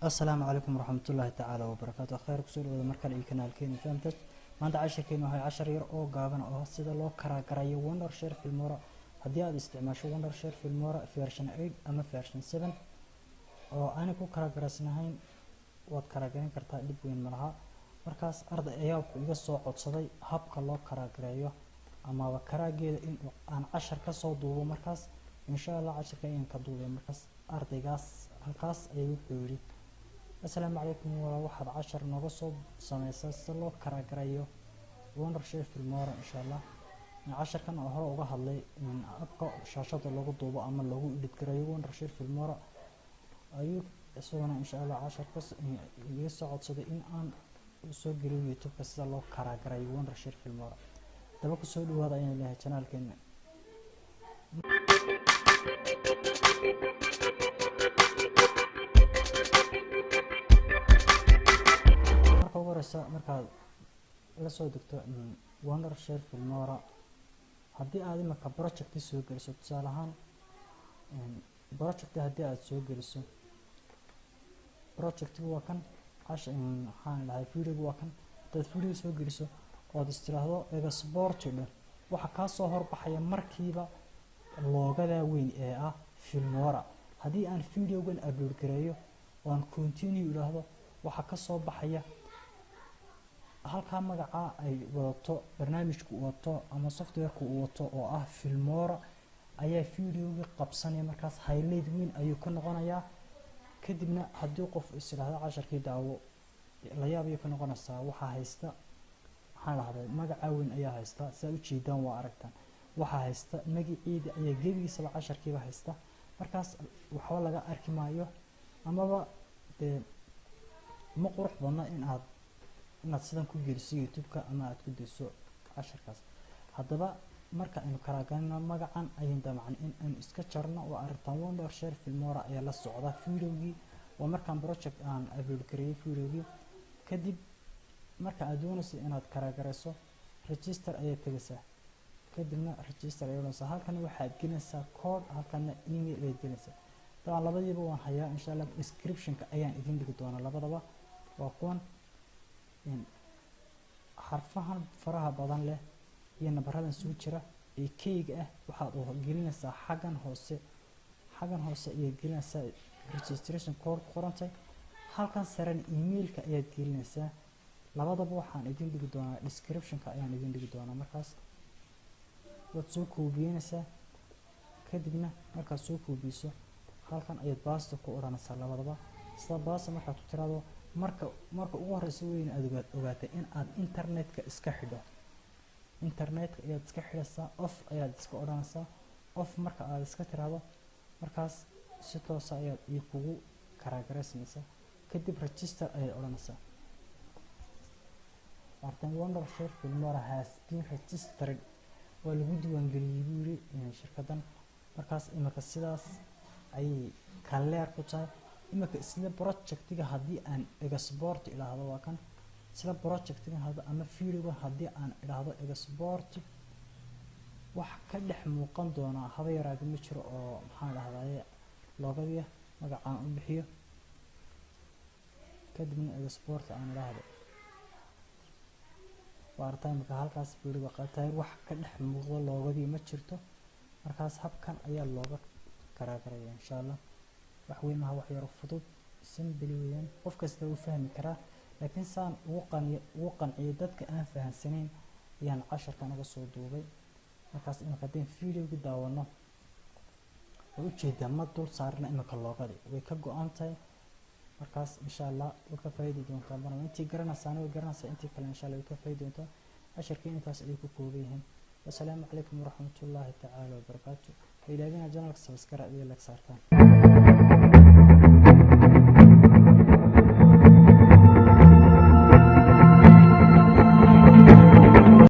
السلام عليكم ورحمة الله تعالى وبركاته. خير كسول وذا مركل إي كنال كيني فهمتش ما أنت عشر كينو هاي 10 ير أو قابنا أو سيدا لو كراكراي وندر شير في المورا هدي هذا استعمال شو وندر شير في المورا فيرشن 8 أما فيرشن 7 أو أنا كو كراكراسنا هاين واد كراكرين كرتا دب وين مرها مركز أرض أياب إذا صوت صدي هب كلا كراكرايو أما وكراجي إن أنا 10 كسو دوبو مركز إن شاء الله 10 كين كدوبو مركز أرض جاس هالكاس أيوب بيوري. السلام عليكم وواحد 10 نقصب سميسة سلو كراكرايو وندر شير في المورا إن شاء الله 10 كان أهرا وجه لي من أبقى شاشة اللوجو دوبا أما اللوجو إدكرايو وندر شير في المورا أيوب سوينا إن شاء الله 10 بس يسعد صدق إن أن سجلوا يوتيوب بس سلو كراكرايو وندر شير في المورا تبقى سؤال هذا يعني له channel كنا markaad la soo degto wonder share filmora haddii aad imika project soo geliso tusaale ahaan project haddii aad soo geliso projectigu waa kan waxaan lahay videogu waa kan dad video soo geliso oo istiraahdo export dhan waxa ka soo horbaxaya markiiba loogada weyn ee ah filmora haddii aan videogan upload gareeyo oo aan continue ilaahdo waxa ka soo baxaya halka magaca ay wadato barnaamijku wato ama software-ku wato oo ah filmora ayaa videoga qabsanaya markaas highlight weyn ayuu ka noqonayaa kadibna haddii qof israahdo 10kii daawo la yaab ayuu ka noqonaysaa waxa haysta waxaan lahaday magaca weyn ayaa haysta saa u jeedaan waa aragtaan waxa haysta magaciida ayaa gebigiisa 10kiiba haysta markaas waxa laga arki maayo amaba ma qurux badna inaad sidan ku geliso YouTube-ka ama aad ku diso 10kaas haddaba marka aynu karaagano magacan ayaan damcan in aan iska jarno oo arrintan wonder share filmora ayaa la socda videogii oo markaan project aan upload gareeyay videogii kadib marka aad doonayso inaad karaagarayso register ayaa tagaysaa kadibna register ayaa halkan waxaad gelinaysaa code halkana email ayaa gelinaysaa taa labadiiba waan hayaa insha Allah description-ka ayaan idin dhigi doonaa labadaba waa kuwan xarfahan faraha badan leh iyo nambaradan soo jira ee keyga ah waxaad u gelinaysaa xagan hoose iyo gelinaysaa registration code qorantay halkan sare emailka ayaad gelinaysaa labadaba waxaan idin dhigi doonaa description-ka ayaan idin dhigi doonaa markaas waad soo koobiyeenaysaa kadibna markaad soo koobiso halkan ayaad baasta ku oranaysaa labadaba sida baasta markaad ku tiraado marka ugu horeysa weyn aad ogaatay in aad internetka iska xidho internetka ayaad iska xidhaysaa off ayaad iska oranaysaa off marka aad iska tiraado markaas si toos ah ayaad kugu karaagaraysaysaa kadib register ayaad oranaysaa martin wonder share filmora has been registered waa lagu diiwaangeliyay buuri shirkadan markaas imika sidaas ayay kaleer ku tahay imika isla projectiga haddii aan export ilaahdo waa kan isla projectiga ama videoga haddii aan ilaahdo export wax ka dhex muuqan doona haba yaraado ma jiro oo maxaan dhahday loogadiya magacaan u bixiyo kadibna export aan ilaahdo waartaan marka halkaas videoga qaatay wax ka dhex muuqdo loogadii ma jirto markaas habkan ayaa looga karaagaraya insha Allah wax weyn ma wax yar fudud simple weyn qof kasta uu fahmi karaa laakiin saan ugu qanciyo dadka aan fahansaneyn ayaan 10kan uga soo duubay markaas in qadin videoga daawano oo ujeeda ma dul saarna imika loogadi way ka go'an tahay markaas insha Allah way ka faa'iido doontaa marna intii garanaysaa intii kale insha Allah way ka faa'iido doontaa 10kii intaas ay ku koobayeen assalaamu calaykum waraxmatullaahi tacaala wabarakaatuh ilaahina channel subscribe iyo like saartaan